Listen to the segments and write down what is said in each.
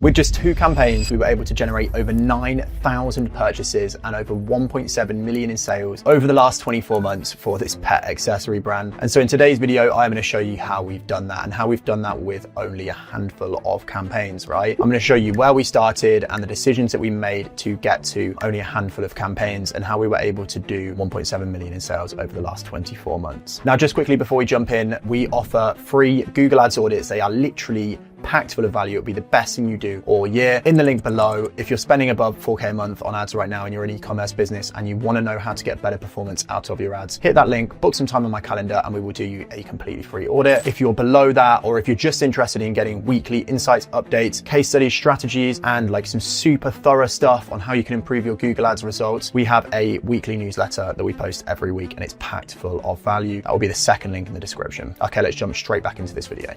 With just 2 campaigns, we were able to generate over 9,000 purchases and over 1.7 million in sales over the last 24 months for this pet accessory brand. And so in today's video, I'm going to show you how we've done that and how we've done that with only a handful of campaigns, right? I'm going to show you where we started and the decisions that we made to get to only a handful of campaigns and how we were able to do 1.7 million in sales over the last 24 months. Now, just quickly before we jump in, we offer free Google Ads audits. They are literally packed full of value. It'll be the best thing you do all year. In the link below, if you're spending above 4K a month on ads right now and you're an e-commerce business and you want to know how to get better performance out of your ads, hit that link, book some time on my calendar, and we will do you a completely free audit. If you're below that, or if you're just interested in getting weekly insights, updates, case studies, strategies, and like some super thorough stuff on how you can improve your Google Ads results, we have a weekly newsletter that we post every week and it's packed full of value. That will be the second link in the description. Okay, let's jump straight back into this video.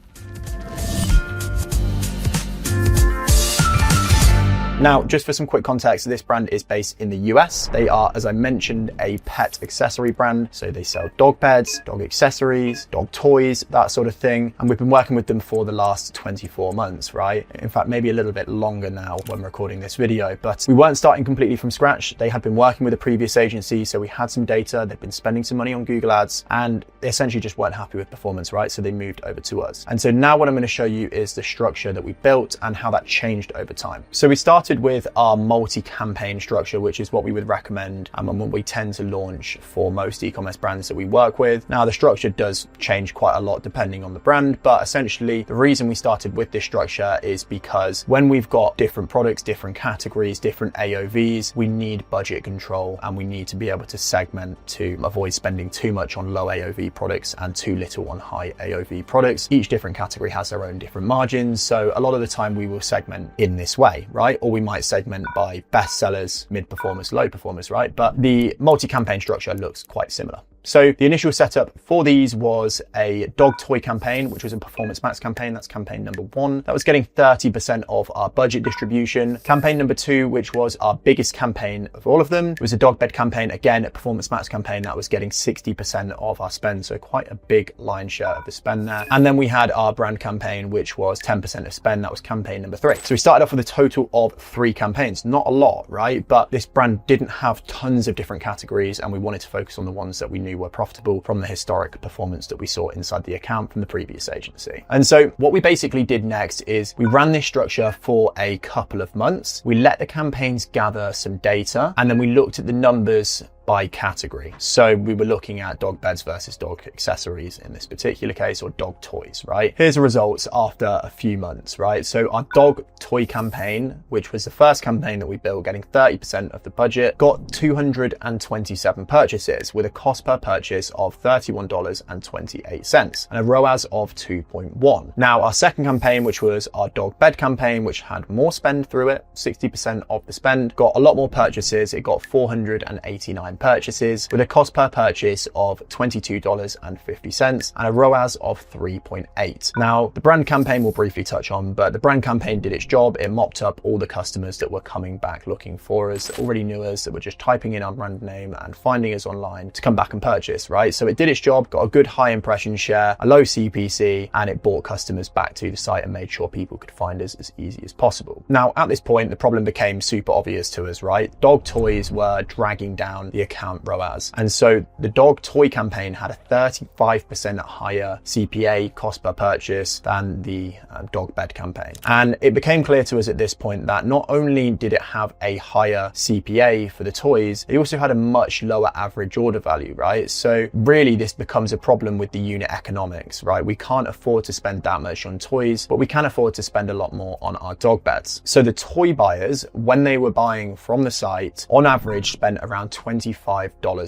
Now, just for some quick context, this brand is based in the US. They are, as I mentioned, a pet accessory brand. So they sell dog beds, dog accessories, dog toys, that sort of thing. And we've been working with them for the last 24 months, right? In fact, maybe a little bit longer now when recording this video, but we weren't starting completely from scratch. They had been working with a previous agency, so we had some data. They'd been spending some money on Google Ads and they essentially just weren't happy with performance, right? So they moved over to us. And so now what I'm going to show you is the structure that we built and how that changed over time. So we started with our multi-campaign structure, which is what we would recommend and what we tend to launch for most e-commerce brands that we work with. Now, the structure does change quite a lot depending on the brand, but essentially the reason we started with this structure is because when we've got different products, different categories, different AOVs, we need budget control and we need to be able to segment to avoid spending too much on low AOV products and too little on high AOV products. Each different category has their own different margins, so a lot of the time we will segment in this way, right? Or we might segment by best sellers, mid performers, low performers, right? But the multi-campaign structure looks quite similar. So the initial setup for these was a dog toy campaign, which was a Performance Max campaign. That's campaign number 1. That was getting 30% of our budget distribution. Campaign number 2, which was our biggest campaign of all of them, was a dog bed campaign. Again, a Performance Max campaign that was getting 60% of our spend. So quite a big lion's share of the spend there. And then we had our brand campaign, which was 10% of spend. That was campaign number 3. So we started off with a total of 3 campaigns. Not a lot, right? But this brand didn't have tons of different categories and we wanted to focus on the ones that we knew were profitable from the historic performance that we saw inside the account from the previous agency. And so what we basically did next is we ran this structure for a couple of months. We let the campaigns gather some data and then we looked at the numbers by category. So we were looking at dog beds versus dog accessories in this particular case, or dog toys, right? Here's the results after a few months, right? So our dog toy campaign, which was the first campaign that we built, getting 30% of the budget, got 227 purchases with a cost per purchase of $31.28 and a ROAS of 2.1. Now, our second campaign, which was our dog bed campaign, which had more spend through it, 60% of the spend, got a lot more purchases. It got 489 purchases with a cost per purchase of $22.50 and a ROAS of 3.8. Now, the brand campaign we'll briefly touch on, but the brand campaign did its job. It mopped up all the customers that were coming back looking for us, that already knew us, that were just typing in our brand name and finding us online to come back and purchase, right? So it did its job, got a good high impression share, a low CPC, and it brought customers back to the site and made sure people could find us as easy as possible. Now, at this point, the problem became super obvious to us, right? Dog toys were dragging down the account ROAS. And so the dog toy campaign had a 35% higher CPA, cost per purchase, than the dog bed campaign. And it became clear to us at this point that not only did it have a higher CPA for the toys, it also had a much lower average order value, right? So really this becomes a problem with the unit economics, right? We can't afford to spend that much on toys, but we can afford to spend a lot more on our dog beds. So the toy buyers, when they were buying from the site, on average spent around $25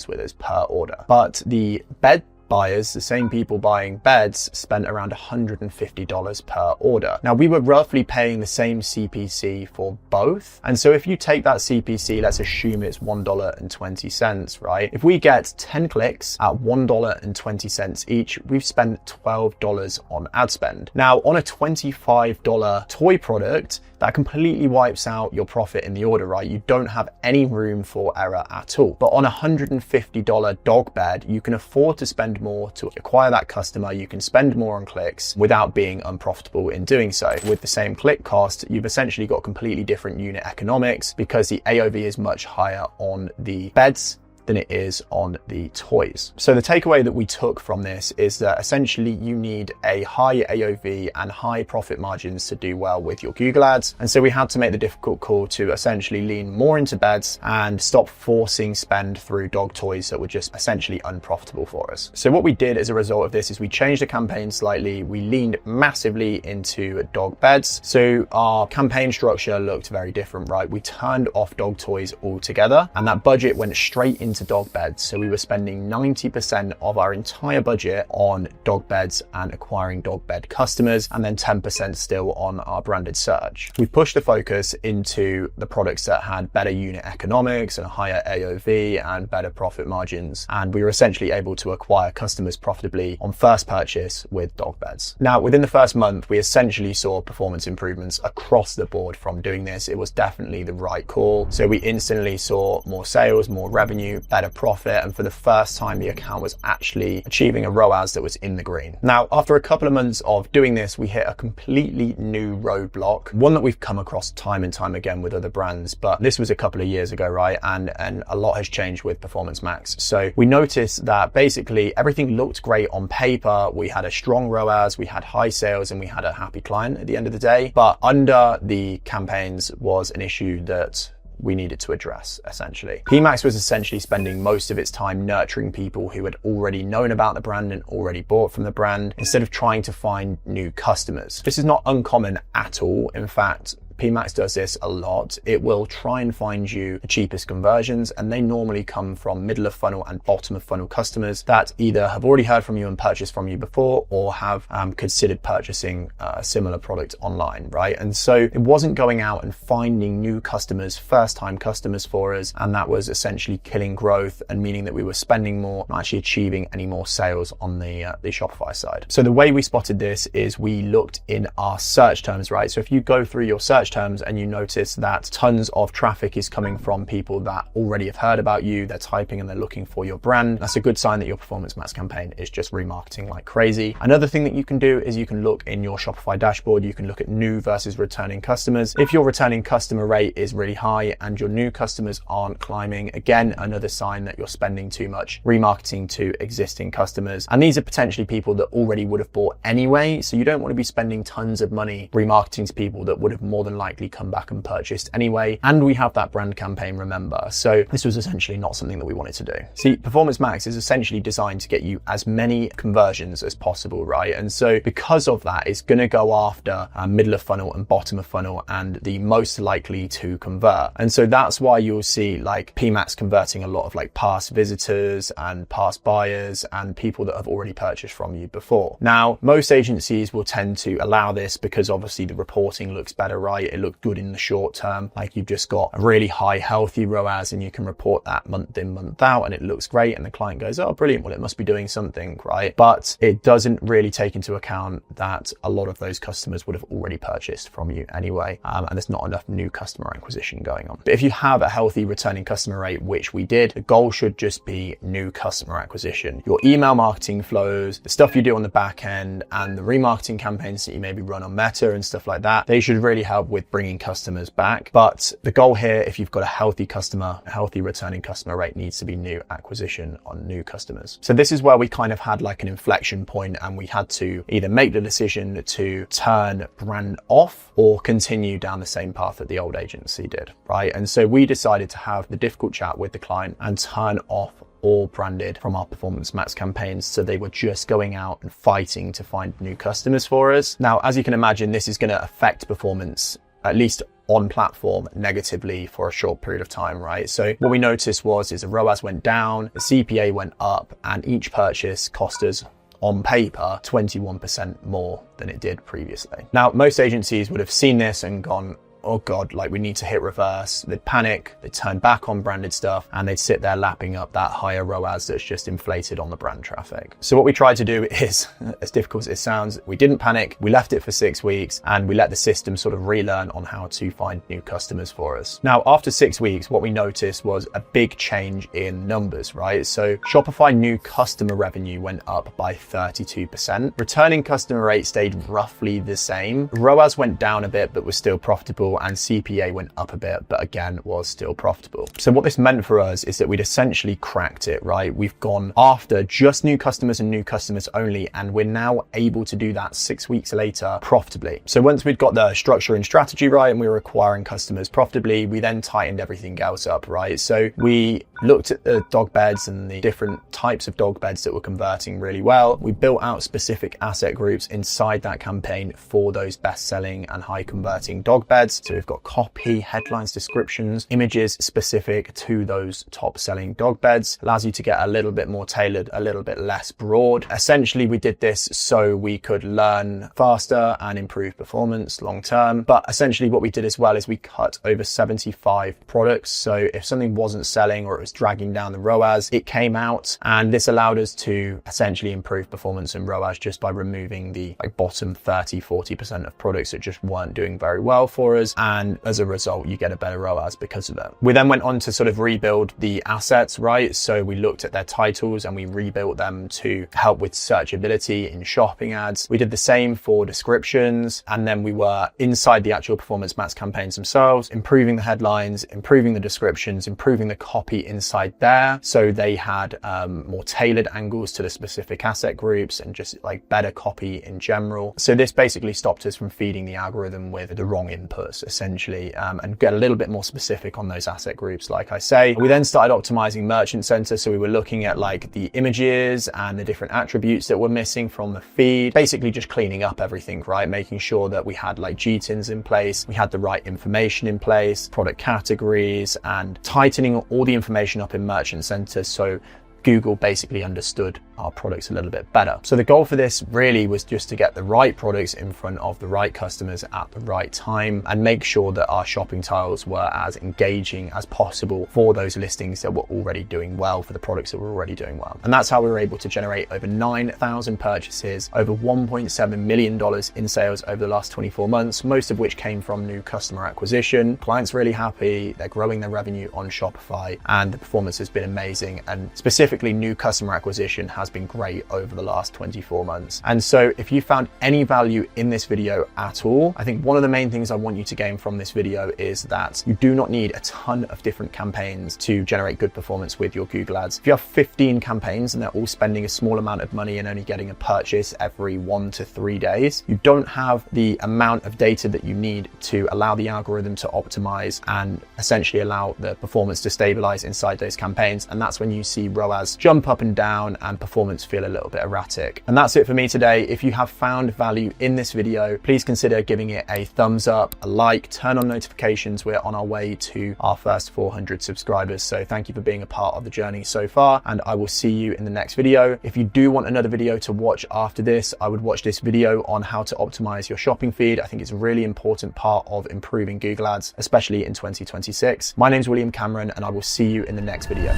with us per order. But the bed buyers, the same people buying beds, spent around $150 per order. Now, we were roughly paying the same CPC for both. And so if you take that CPC, let's assume it's $1.20, right? If we get 10 clicks at $1.20 each, we've spent $12 on ad spend. Now, on a $25 toy product, that completely wipes out your profit in the order, right? You don't have any room for error at all. But on a $150 dog bed, you can afford to spend more to acquire that customer. You can spend more on clicks without being unprofitable in doing so. With the same click cost, you've essentially got completely different unit economics because the AOV is much higher on the beds than it is on the toys. So the takeaway that we took from this is that essentially you need a high AOV and high profit margins to do well with your Google ads. And so we had to make the difficult call to essentially lean more into beds and stop forcing spend through dog toys that were just essentially unprofitable for us. So what we did as a result of this is we changed the campaign slightly. We leaned massively into dog beds. So our campaign structure looked very different, right? We turned off dog toys altogether, and that budget went straight into dog beds. So we were spending 90% of our entire budget on dog beds and acquiring dog bed customers, and then 10% still on our branded search. We pushed the focus into the products that had better unit economics and a higher AOV and better profit margins. And we were essentially able to acquire customers profitably on first purchase with dog beds. Now, within the first month, we essentially saw performance improvements across the board from doing this. It was definitely the right call. So we instantly saw more sales, more revenue, better profit, and for the first time the account was actually achieving a ROAS that was in the green. Now, after a couple of months of doing this, we hit a completely new roadblock, one that we've come across time and time again with other brands, but this was a couple of years ago, right? And a lot has changed with Performance Max. So we noticed that basically everything looked great on paper. We had a strong ROAS, we had high sales, and we had a happy client at the end of the day. But under the campaigns was an issue that we needed to address, essentially. PMax was essentially spending most of its time nurturing people who had already known about the brand and already bought from the brand, instead of trying to find new customers. This is not uncommon at all. In fact, PMax does this a lot. It will try and find you the cheapest conversions, and they normally come from middle of funnel and bottom of funnel customers that either have already heard from you and purchased from you before, or have considered purchasing a similar product online, right? And so it wasn't going out and finding new customers, first time customers for us, and that was essentially killing growth and meaning that we were spending more, not actually achieving any more sales on the Shopify side. So the way we spotted this is we looked in our search terms, right? So if you go through your search terms and you notice that tons of traffic is coming from people that already have heard about you, they're typing and they're looking for your brand, that's a good sign that your Performance Max campaign is just remarketing like crazy. Another thing that you can do is you can look in your Shopify dashboard, you can look at new versus returning customers. If your returning customer rate is really high and your new customers aren't climbing, again, another sign that you're spending too much remarketing to existing customers. And these are potentially people that already would have bought anyway, so you don't want to be spending tons of money remarketing to people that would have more than likely come back and purchased anyway. And we have that brand campaign, remember. So this was essentially not something that we wanted to do. See, Performance Max is essentially designed to get you as many conversions as possible, right? And so because of that, it's going to go after middle of funnel and bottom of funnel and the most likely to convert. And so that's why you'll see like PMax converting a lot of like past visitors and past buyers and people that have already purchased from you before. Now, most agencies will tend to allow this because obviously the reporting looks better, right? It looked good in the short term. Like you've just got a really high, healthy ROAS and you can report that month in, month out, and it looks great. And the client goes, oh, brilliant. Well, it must be doing something, right? But it doesn't really take into account that a lot of those customers would have already purchased from you anyway. And there's not enough new customer acquisition going on. But if you have a healthy returning customer rate, which we did, the goal should just be new customer acquisition. Your email marketing flows, the stuff you do on the back end, and the remarketing campaigns that you maybe run on Meta and stuff like that, they should really help with bringing customers back. But the goal here, if you've got a healthy customer, a healthy returning customer rate, needs to be new acquisition on new customers. So this is where we kind of had like an inflection point, and we had to either make the decision to turn brand off or continue down the same path that the old agency did, right? And so we decided to have the difficult chat with the client and turn off all branded from our Performance Max campaigns, so they were just going out and fighting to find new customers for us. Now, as you can imagine, this is going to affect performance, at least on platform, negatively for a short period of time, right? So what we noticed is the ROAS went down, the CPA went up, and each purchase cost us on paper 21% more than it did previously. Now, most agencies would have seen this and gone, oh God, like we need to hit reverse. They'd panic, they'd turn back on branded stuff, and they'd sit there lapping up that higher ROAS that's just inflated on the brand traffic. So what we tried to do is, as difficult as it sounds, we didn't panic, we left it for 6 weeks, and we let the system sort of relearn on how to find new customers for us. Now, after 6 weeks, what we noticed was a big change in numbers, right? So Shopify new customer revenue went up by 32%. Returning customer rate stayed roughly the same. ROAS went down a bit, but was still profitable, and CPA went up a bit, but again, was still profitable. So what this meant for us is that we'd essentially cracked it, right? We've gone after just new customers and new customers only, and we're now able to do that 6 weeks later profitably. So once we'd got the structure and strategy right, and we were acquiring customers profitably, we then tightened everything else up, right? So we looked at the dog beds and the different types of dog beds that were converting really well. We built out specific asset groups inside that campaign for those best-selling and high converting dog beds. So we've got copy, headlines, descriptions, images specific to those top selling dog beds. Allows you to get a little bit more tailored, a little bit less broad. Essentially, we did this so we could learn faster and improve performance long term. But essentially what we did as well is we cut over 75 products. So if something wasn't selling or it was dragging down the ROAS, it came out, and this allowed us to essentially improve performance and ROAS just by removing the bottom 30-40% of products that just weren't doing very well for us, and as a result you get a better ROAS because of it. We then went on to sort of rebuild the assets, right? So we looked at their titles and we rebuilt them to help with searchability in shopping ads. We did the same for descriptions, and then we were inside the actual performance max campaigns themselves, improving the headlines, improving the descriptions, improving the copy inside there, so they had more tailored angles to the specific asset groups and just like better copy in general. So this basically stopped us from feeding the algorithm with the wrong inputs essentially, and get a little bit more specific on those asset groups, like I say. We then started optimizing Merchant Center, so we were looking at like the images and the different attributes that were missing from the feed, basically just cleaning up everything, right? Making sure that we had like GTINs in place, we had the right information in place, product categories, and tightening all the information up in Merchant Center so Google basically understood our products a little bit better. So the goal for this really was just to get the right products in front of the right customers at the right time and make sure that our shopping tiles were as engaging as possible for those listings that were already doing well, for the products that were already doing well. And that's how we were able to generate over 9,000 purchases, over $1.7 million in sales over the last 24 months, most of which came from new customer acquisition. Clients really happy, they're growing their revenue on Shopify, and the performance has been amazing. And specifically new customer acquisition has been great over the last 24 months. And so if you found any value in this video at all, I think one of the main things I want you to gain from this video is that you do not need a ton of different campaigns to generate good performance with your Google Ads. If you have 15 campaigns and they're all spending a small amount of money and only getting a purchase every 1 to 3 days, you don't have the amount of data that you need to allow the algorithm to optimize and essentially allow the performance to stabilize inside those campaigns. And that's when you see ROAS jump up and down and performance feel a little bit erratic. And that's it for me today. If you have found value in this video, please consider giving it a thumbs up, a like, turn on notifications. We're on our way to our first 400 subscribers. So thank you for being a part of the journey so far, and I will see you in the next video. If you do want another video to watch after this, I would watch this video on how to optimize your shopping feed. I think it's a really important part of improving Google Ads, especially in 2026. My name's William Cameron, and I will see you in the next video.